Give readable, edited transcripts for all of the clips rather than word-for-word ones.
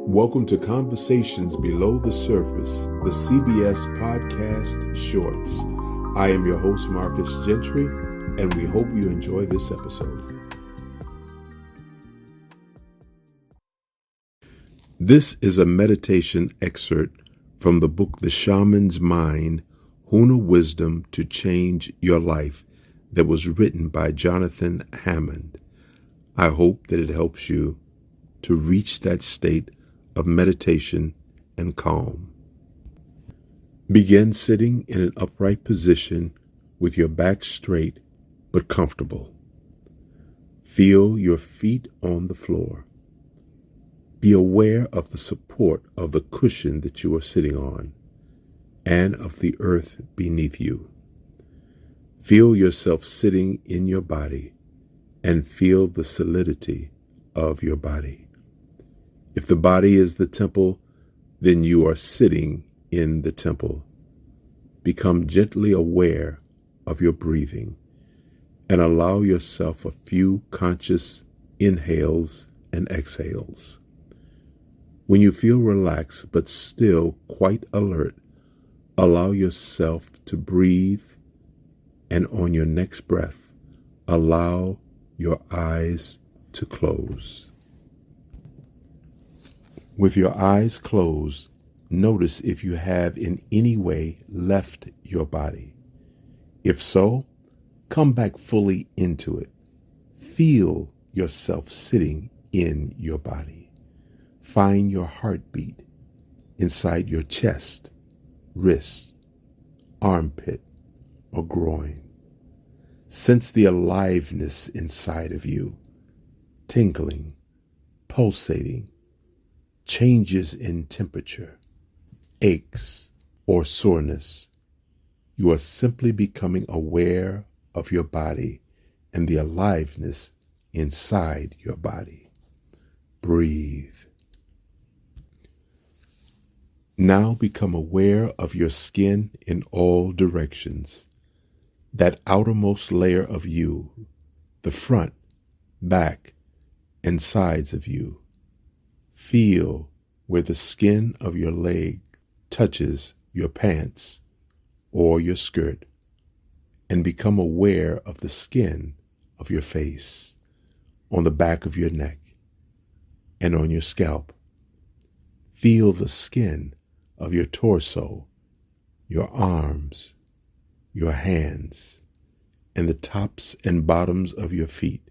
Welcome to Conversations Below the Surface, the CBS Podcast Shorts. I am your host, Marcus Gentry, and we hope you enjoy this episode. This is a meditation excerpt from the book The Shaman's Mind, Huna Wisdom to Change Your Life, that was written by Jonathan Hammond. I hope that it helps you to reach that state of meditation and calm. Begin sitting in an upright position with your back straight but comfortable. Feel your feet on the floor. Be aware of the support of the cushion that you are sitting on and of the earth beneath you. Feel yourself sitting in your body and feel the solidity of your body. If the body is the temple, then you are sitting in the temple. Become gently aware of your breathing and allow yourself a few conscious inhales and exhales. When you feel relaxed but still quite alert, allow yourself to breathe, and on your next breath, allow your eyes to close. With your eyes closed, notice if you have in any way left your body. If so, come back fully into it. Feel yourself sitting in your body. Find your heartbeat inside your chest, wrist, armpit, or groin. Sense the aliveness inside of you, tingling, pulsating, changes in temperature, aches, or soreness. You are simply becoming aware of your body and the aliveness inside your body. Breathe. Now become aware of your skin in all directions. That outermost layer of you, the front, back, and sides of you. Feel where the skin of your leg touches your pants or your skirt, and become aware of the skin of your face, on the back of your neck, and on your scalp. Feel the skin of your torso, your arms, your hands, and the tops and bottoms of your feet.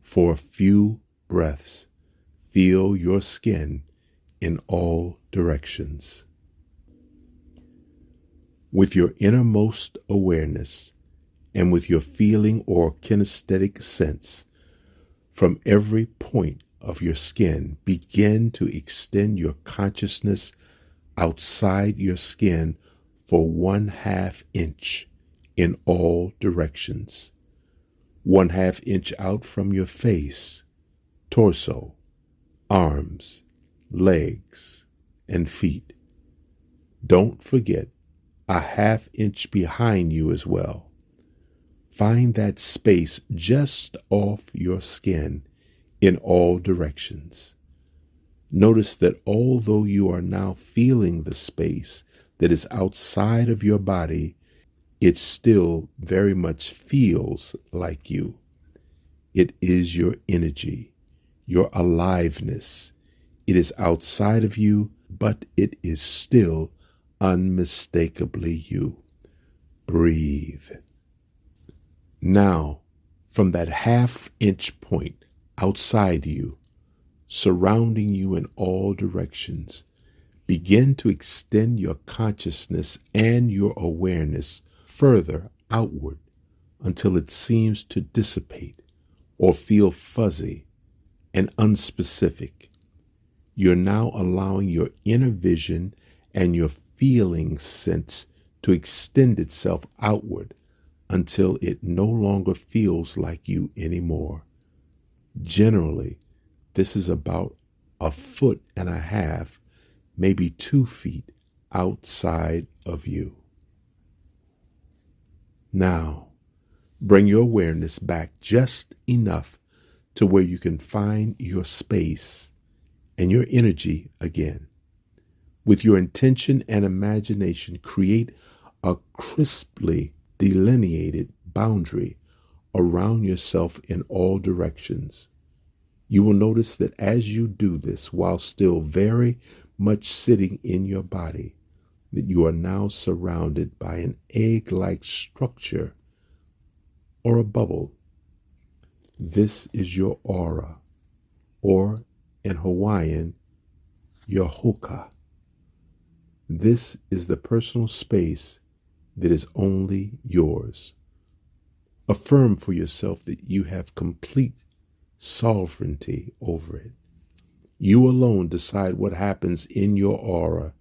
For a few breaths, feel your skin in all directions. With your innermost awareness and with your feeling or kinesthetic sense, from every point of your skin, begin to extend your consciousness outside your skin for 1/2 inch in all directions. 1/2 inch out from your face, torso, arms, legs, and feet. Don't forget 1/2 inch behind you as well. Find that space just off your skin in all directions. Notice that although you are now feeling the space that is outside of your body, it still very much feels like you. It is your energy, your aliveness. It is outside of you, but it is still unmistakably you. Breathe. Now, from that 1/2 inch point outside you, surrounding you in all directions, begin to extend your consciousness and your awareness further outward until it seems to dissipate or feel fuzzy and unspecific. You're now allowing your inner vision and your feeling sense to extend itself outward until it no longer feels like you anymore. Generally, this is about 1.5 feet, maybe 2 feet outside of you. Now, bring your awareness back just enough to where you can find your space and your energy again. With your intention and imagination, create a crisply delineated boundary around yourself in all directions. You will notice that as you do this, while still very much sitting in your body, that you are now surrounded by an egg-like structure or a bubble. This is your aura, or in Hawaiian, your hoka. This is the personal space that is only yours. Affirm for yourself that you have complete sovereignty over it. You alone decide what happens in your aura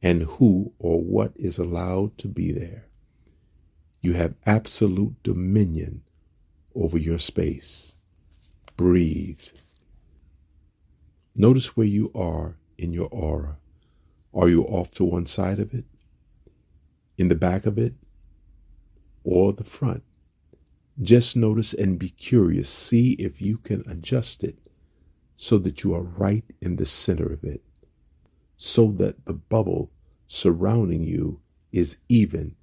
and who or what is allowed to be there. You have absolute dominion over your space. Breathe. Notice where you are in your aura. Are you off to one side of it, in the back of it, or the front? Just notice and be curious. See if you can adjust it so that you are right in the center of it, so that the bubble surrounding you is even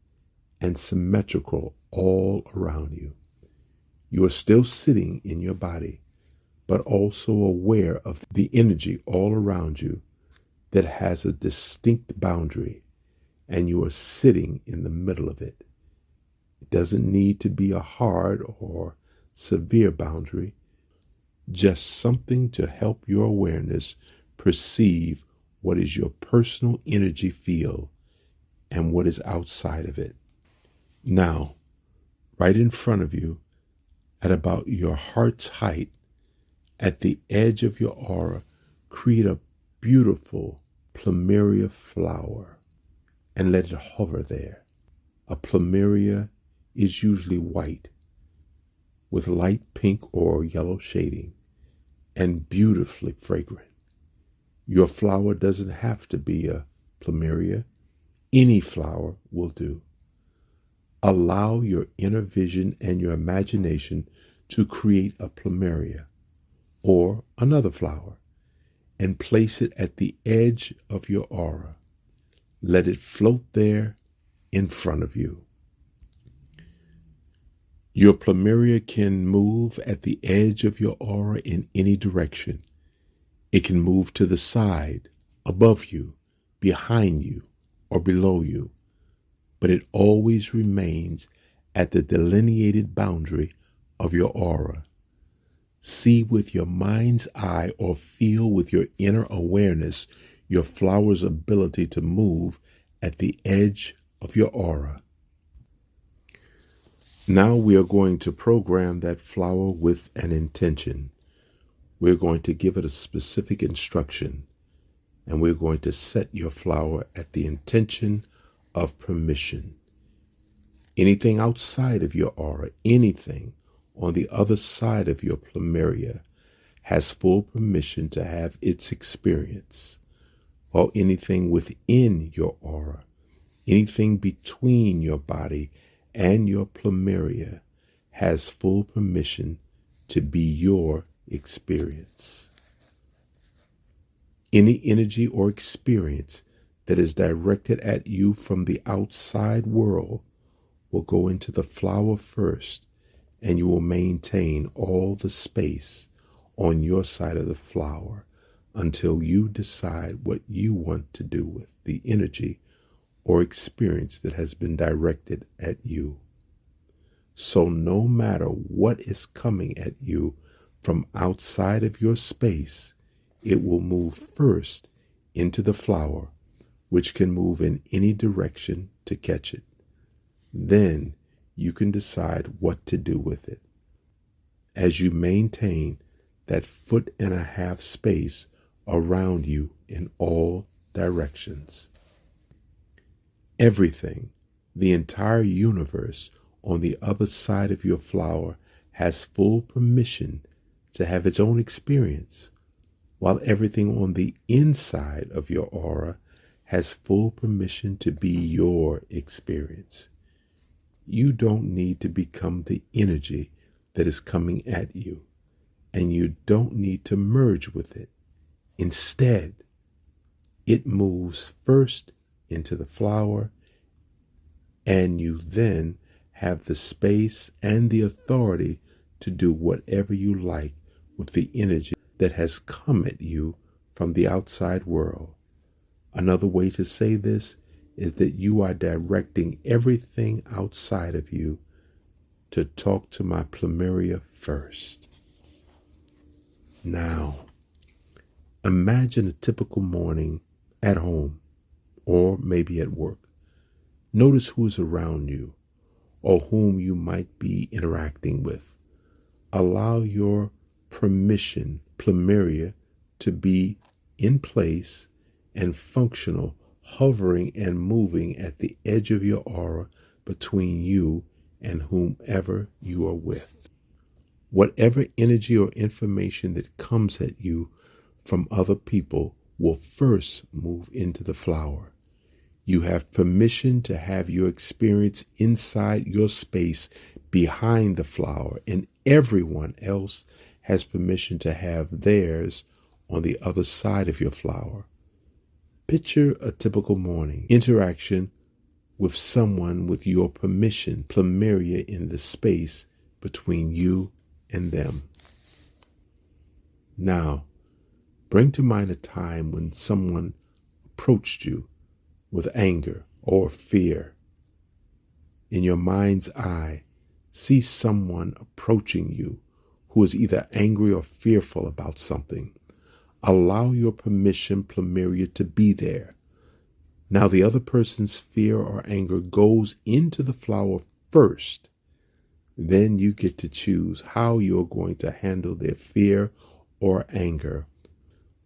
and symmetrical all around you. You are still sitting in your body, but also aware of the energy all around you that has a distinct boundary, and you are sitting in the middle of it. It doesn't need to be a hard or severe boundary, just something to help your awareness perceive what is your personal energy field and what is outside of it. Now, right in front of you, at about your heart's height, at the edge of your aura, create a beautiful plumeria flower and let it hover there. A plumeria is usually white with light pink or yellow shading and beautifully fragrant. Your flower doesn't have to be a plumeria. Any flower will do. Allow your inner vision and your imagination to create a plumeria or another flower and place it at the edge of your aura. Let it float there in front of you. Your plumeria can move at the edge of your aura in any direction. It can move to the side, above you, behind you, or below you, but it always remains at the delineated boundary of your aura. See with your mind's eye or feel with your inner awareness your flower's ability to move at the edge of your aura. Now we are going to program that flower with an intention. We're going to give it a specific instruction, and we're going to set your flower at the intention of permission. Anything outside of your aura, anything on the other side of your plumeria has full permission to have its experience, while anything within your aura, anything between your body and your plumeria has full permission to be your experience. Any energy or experience that is directed at you from the outside world will go into the flower first, and you will maintain all the space on your side of the flower until you decide what you want to do with the energy or experience that has been directed at you. So no matter what is coming at you from outside of your space, it will move first into the flower, which can move in any direction to catch it. Then you can decide what to do with it. As you maintain that 1.5 foot space around you in all directions. Everything, the entire universe on the other side of your flower has full permission to have its own experience, while everything on the inside of your aura has full permission to be your experience. You don't need to become the energy that is coming at you, and you don't need to merge with it. Instead, it moves first into the flower, and you then have the space and the authority to do whatever you like with the energy that has come at you from the outside world. Another way to say this is that you are directing everything outside of you to talk to my plumeria first. Now, imagine a typical morning at home or maybe at work. Notice who is around you or whom you might be interacting with. Allow your permission, plumeria, to be in place and functional, hovering and moving at the edge of your aura between you and whomever you are with. Whatever energy or information that comes at you from other people will first move into the flower. You have permission to have your experience inside your space behind the flower, and everyone else has permission to have theirs on the other side of your flower. Picture a typical morning interaction with someone with your permission, plumeria, in the space between you and them. Now, bring to mind a time when someone approached you with anger or fear. In your mind's eye, see someone approaching you who is either angry or fearful about something. Allow your permission, plumeria, to be there. Now the other person's fear or anger goes into the flower first. Then you get to choose how you're going to handle their fear or anger,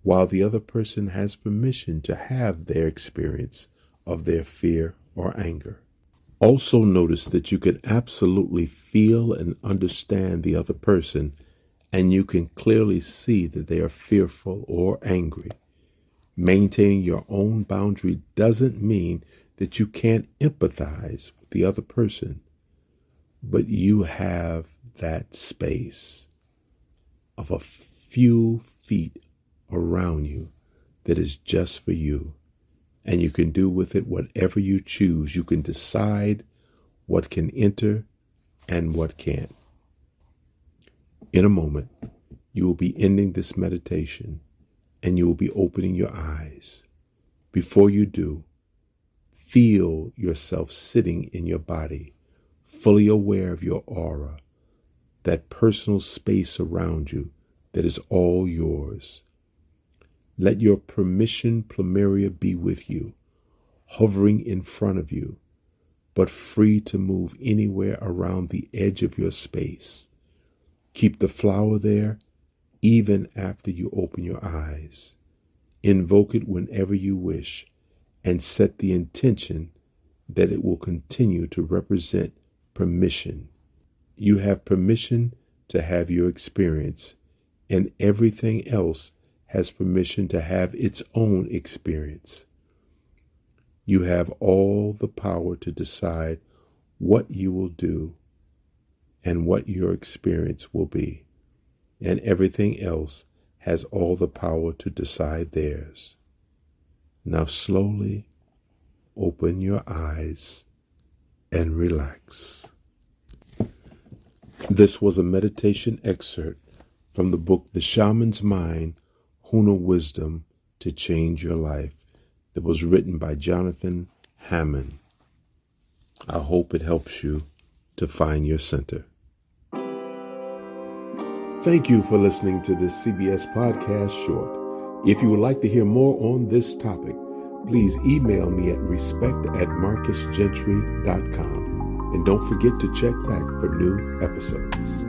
while the other person has permission to have their experience of their fear or anger. Also notice that you can absolutely feel and understand the other person, and you can clearly see that they are fearful or angry. Maintaining your own boundary doesn't mean that you can't empathize with the other person, but you have that space of a few feet around you that is just for you. And you can do with it whatever you choose. You can decide what can enter and what can't. In a moment, you will be ending this meditation and you will be opening your eyes. Before you do, feel yourself sitting in your body, fully aware of your aura, that personal space around you that is all yours. Let your permission, plumeria, be with you, hovering in front of you, but free to move anywhere around the edge of your space. Keep the flower there even after you open your eyes. Invoke it whenever you wish and set the intention that it will continue to represent permission. You have permission to have your experience, and everything else has permission to have its own experience. You have all the power to decide what you will do and what your experience will be, and everything else has all the power to decide theirs. Now slowly open your eyes and relax. This was a meditation excerpt from the book The Shaman's Mind, Huna Wisdom to Change Your Life, that was written by Jonathan Hammond. I hope it helps you to find your center. Thank you for listening to this CBS Podcast Short. If you would like to hear more on this topic, please email me at respect@marcusgentry.com. And don't forget to check back for new episodes.